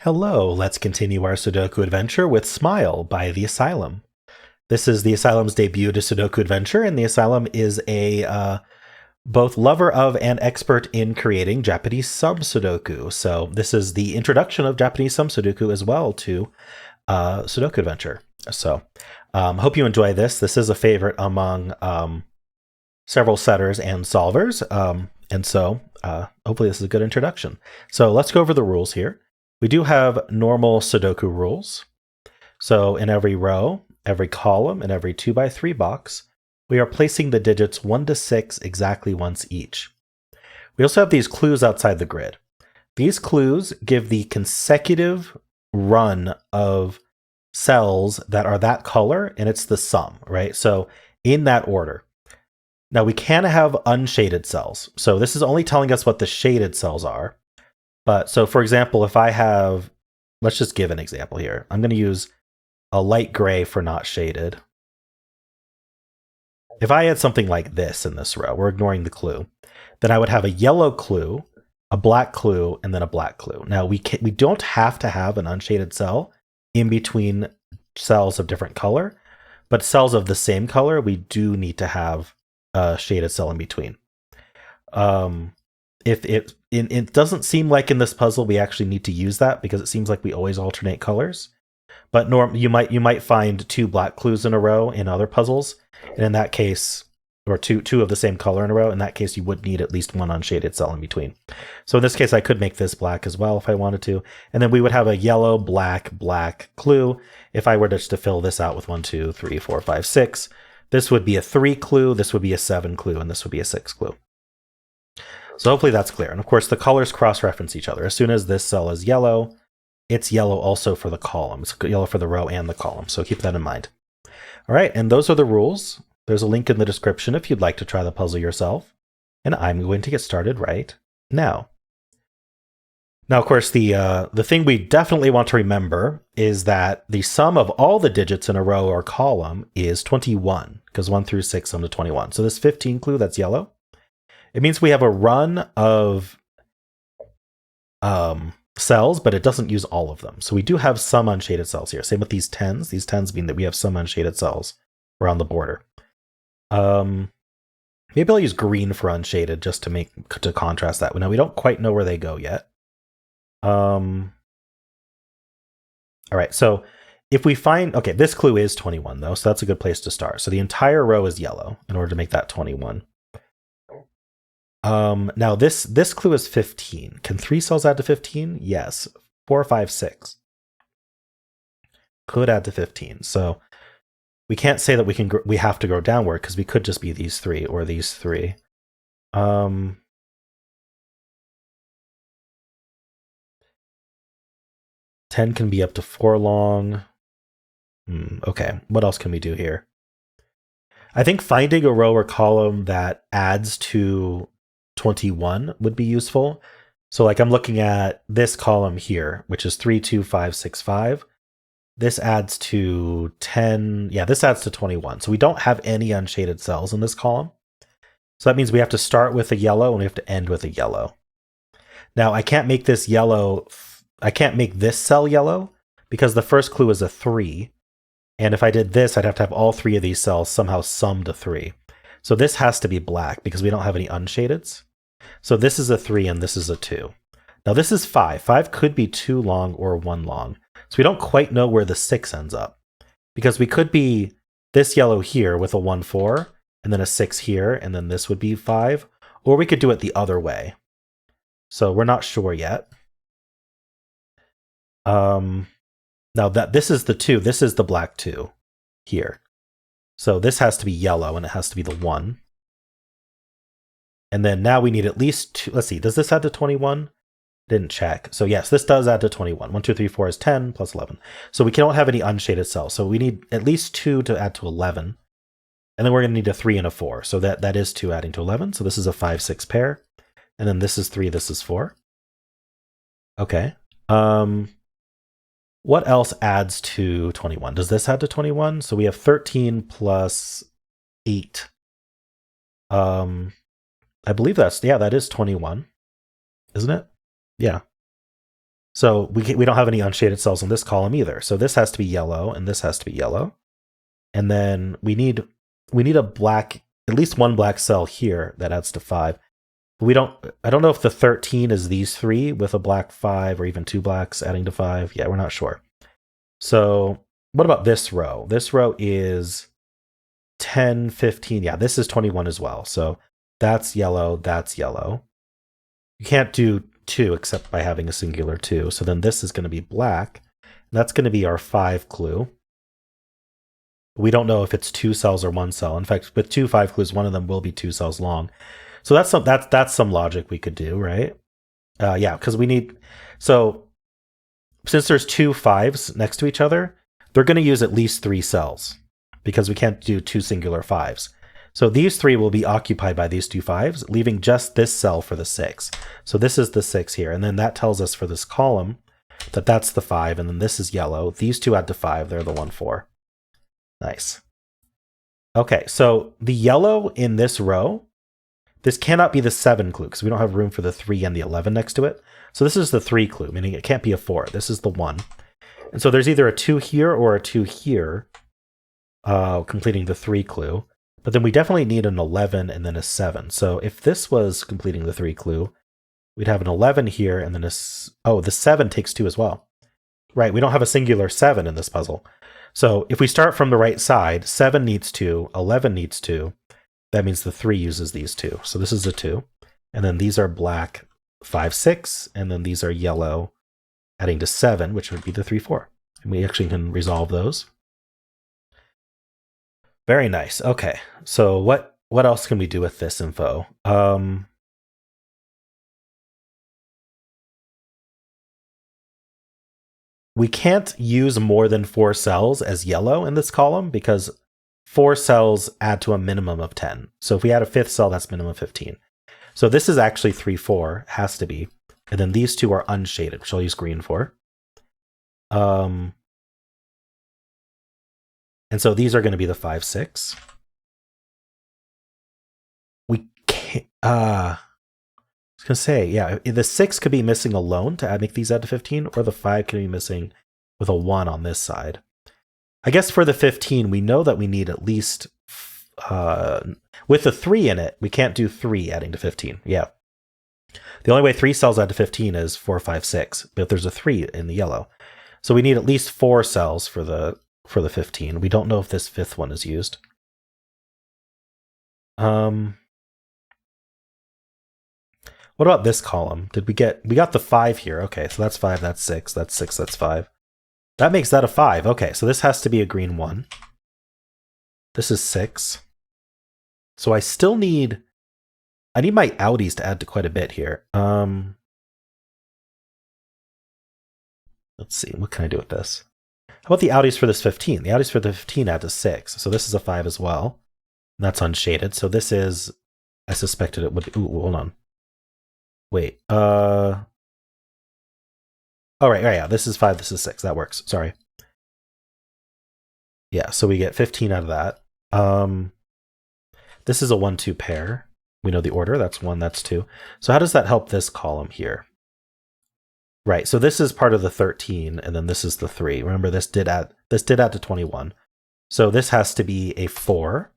Hello, let's continue our Sudoku adventure with Smile by the Asylum. This is the Asylum's debut to Sudoku Adventure, and the Asylum is a both lover of and expert in creating Japanese sum Sudoku. So this is the introduction of Japanese sum Sudoku as well to Sudoku Adventure. So hope you enjoy this. This is a favorite among several setters and solvers, and so hopefully this is a good introduction. So let's go over the rules here. We do have normal Sudoku rules. So in every row, every column, and every 2x3 box, we are placing the digits 1 to 6 exactly once each. We also have these clues outside the grid. These clues give the consecutive run of cells that are that color, and it's the sum, right? So in that order. Now we can have unshaded cells. So this is only telling us what the shaded cells are. But so for example, if I have, let's just give an example here. I'm going to use a light gray for not shaded. If I had something like this in this row, we're ignoring the clue, then I would have a yellow clue, a black clue, and then a black clue. Now we don't have to have an unshaded cell in between cells of different color, but cells of the same color, we do need to have a shaded cell in between. If it doesn't seem like in this puzzle we actually need to use that because it seems like we always alternate colors. But you might find 2 black clues in a row in other puzzles, and in that case, or two of the same color in a row, in that case you would need at least one unshaded cell in between. So in this case I could make this black as well if I wanted to, and then we would have a yellow, black, black clue. If I were just to fill this out with 1, 2, 3, 4, 5, 6, this would be a 3 clue, this would be a 7 clue, and this would be a 6 clue. So hopefully that's clear. And of course, the colors cross-reference each other. As soon as this cell is yellow, it's yellow also for the column. It's yellow for the row and the column. So keep that in mind. All right, and those are the rules. There's a link in the description if you'd like to try the puzzle yourself. And I'm going to get started right now. Now, of course, the thing we definitely want to remember is that the sum of all the digits in a row or column is 21, because 1 through 6 sum to 21. So this 15 clue, that's yellow. It means we have a run of cells, but it doesn't use all of them. So we do have some unshaded cells here. Same with these 10s. These 10s mean that we have some unshaded cells around the border. Maybe I'll use green for unshaded just to contrast that. Now we don't quite know where they go yet. All right, so if we find, okay, this clue is 21 though, so that's a good place to start. So the entire row is yellow in order to make that 21. Now this clue is 15. Can 3 cells add to 15? Yes. 4, 5, 6 could add to 15. So we can't say that we have to go downward because we could just be these 3 or these 3. 10 can be up to 4 long. Okay, what else can we do here? I think finding a row or column that adds to 21 would be useful. So like I'm looking at this column here, which is 3, 2, 5, 6, 5. This adds to 10. Yeah, this adds to 21. So we don't have any unshaded cells in this column. So that means we have to start with a yellow and we have to end with a yellow. Now I can't make this yellow. I can't make this cell yellow because the first clue is a 3. And if I did this, I'd have to have all 3 of these cells somehow sum to 3. So this has to be black because we don't have any unshadeds. So this is a 3 and this is a 2. Now this is 5. 5 could be 2 long or 1 long. So we don't quite know where the 6 ends up. Because we could be this yellow here with a 1, 4, and then a 6 here, and then this would be 5. Or we could do it the other way. So we're not sure yet. Now that this is the 2, this is the black 2 here. So this has to be yellow and it has to be the 1. And then now we need at least 2. Let's see, does this add to 21? Didn't check. So yes, this does add to 21. 1, 2, 3, 4 is 10 plus 11. So we don't have any unshaded cells. So we need at least 2 to add to 11. And then we're going to need a 3 and a 4. So that is 2 adding to 11. So this is a 5, 6 pair. And then this is 3, this is 4. Okay. What else adds to 21? Does this add to 21? So we have 13 plus 8. I believe that is 21, isn't it? Yeah. So we don't have any unshaded cells in this column either. So this has to be yellow, and this has to be yellow. And then we need a black, at least one black cell here that adds to 5. I don't know if the 13 is these 3 with a black 5 or even 2 blacks adding to 5. Yeah, we're not sure. So what about this row? This row is 10, 15. Yeah, this is 21 as well. So that's yellow, that's yellow. You can't do 2 except by having a singular 2. So then this is going to be black. That's going to be our 5 clue. We don't know if it's 2 cells or 1 cell. In fact, with 2 5 clues, one of them will be 2 cells long. So that's some logic we could do, right? Yeah, because we need... So since there's 2 5s next to each other, they're going to use at least 3 cells because we can't do 2 singular 5s. So these 3 will be occupied by these 2 5s, leaving just this cell for the 6. So this is the 6 here. And then that tells us for this column that that's the 5. And then this is yellow. These 2 add to 5. They're the 1 4. Nice. Okay, so the yellow in this row, this cannot be the 7 clue because we don't have room for the 3 and the 11 next to it. So this is the 3 clue, meaning it can't be a 4. This is the 1. And so there's either a 2 here or a 2 here, completing the 3 clue. But then we definitely need an 11 and then a 7. So if this was completing the 3 clue, we'd have an 11 here and then the 7 takes 2 as well. Right, we don't have a singular 7 in this puzzle. So if we start from the right side, 7 needs 2, 11 needs 2. That means the 3 uses these 2. So this is a 2. And then these are black 5, 6. And then these are yellow, adding to 7, which would be the 3, 4. And we actually can resolve those. Very nice. Okay. So what else can we do with this info? We can't use more than 4 cells as yellow in this column because 4 cells add to a minimum of 10. So if we add a 5th cell, that's minimum 15. So this is actually 3, 4, has to be. And then these 2 are unshaded, which I'll use green for. And so these are going to be the 5, 6. We can't, I was going to say, yeah, the 6 could be missing alone to make these add to 15, or the 5 could be missing with a 1 on this side. I guess for the 15, we know that we need at least, with the 3 in it, we can't do 3 adding to 15. Yeah. The only way 3 cells add to 15 is 4, 5, 6, but there's a 3 in the yellow. So we need at least 4 cells for the 15. We don't know if this 5th one is used. What about this column? We got the 5 here. Okay, so that's 5, that's 6, that's 6, that's 5. That makes that a 5. Okay, so this has to be a green 1. This is 6. So I still need... I need my outies to add to quite a bit here. Let's see, what can I do with this? How about the outies for this 15? The outies for the 15 add to 6. So this is a 5 as well. And that's unshaded. So this is... I suspected it would... Ooh, hold on. Wait. Oh, right, yeah. This is 5, this is 6. That works. Sorry. Yeah, so we get 15 out of that. This is a 1-2 pair. We know the order. That's 1, that's 2. So how does that help this column here? Right, so this is part of the 13, and then this is the 3. Remember, this did add to 21. So this has to be a 4.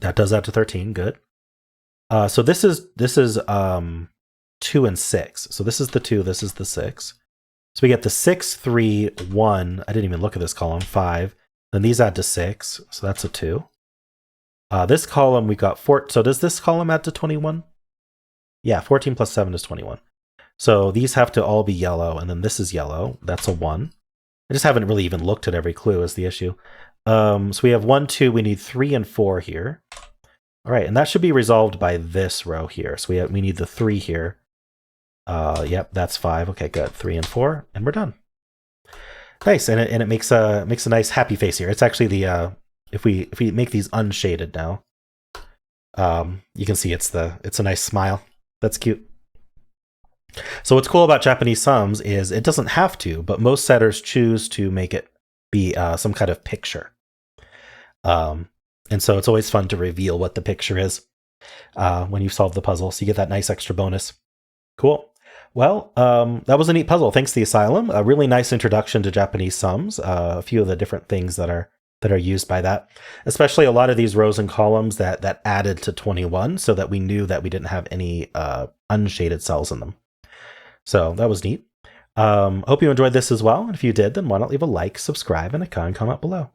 That does add to 13. Good. So this is 2 and 6. So this is the 2, this is the 6. So we get the 6, 3, 1. I didn't even look at this column. 5. Then these add to 6. So that's a 2. This column we got 4. So does this column add to 21? Yeah, 14 plus 7 is 21. So these have to all be yellow, and then this is yellow. That's a 1. I just haven't really even looked at every clue is the issue. So we have 1, 2. We need 3 and 4 here. All right, and that should be resolved by this row here. So we need the 3 here. Yep, that's 5. Okay, good. 3 and 4, and we're done. Nice, and it makes a nice happy face here. It's actually the if we make these unshaded now, you can see it's a nice smile. That's cute. So what's cool about Japanese sums is it doesn't have to, but most setters choose to make it be some kind of picture. And so it's always fun to reveal what the picture is when you solve the puzzle. So you get that nice extra bonus. Cool. Well, that was a neat puzzle. Thanks, the Asylum. A really nice introduction to Japanese sums. A few of the different things that are used by that, especially a lot of these rows and columns that added to 21, so that we knew that we didn't have any unshaded cells in them. So that was neat. Hope you enjoyed this as well. And if you did, then why not leave a like, subscribe, and a kind comment below.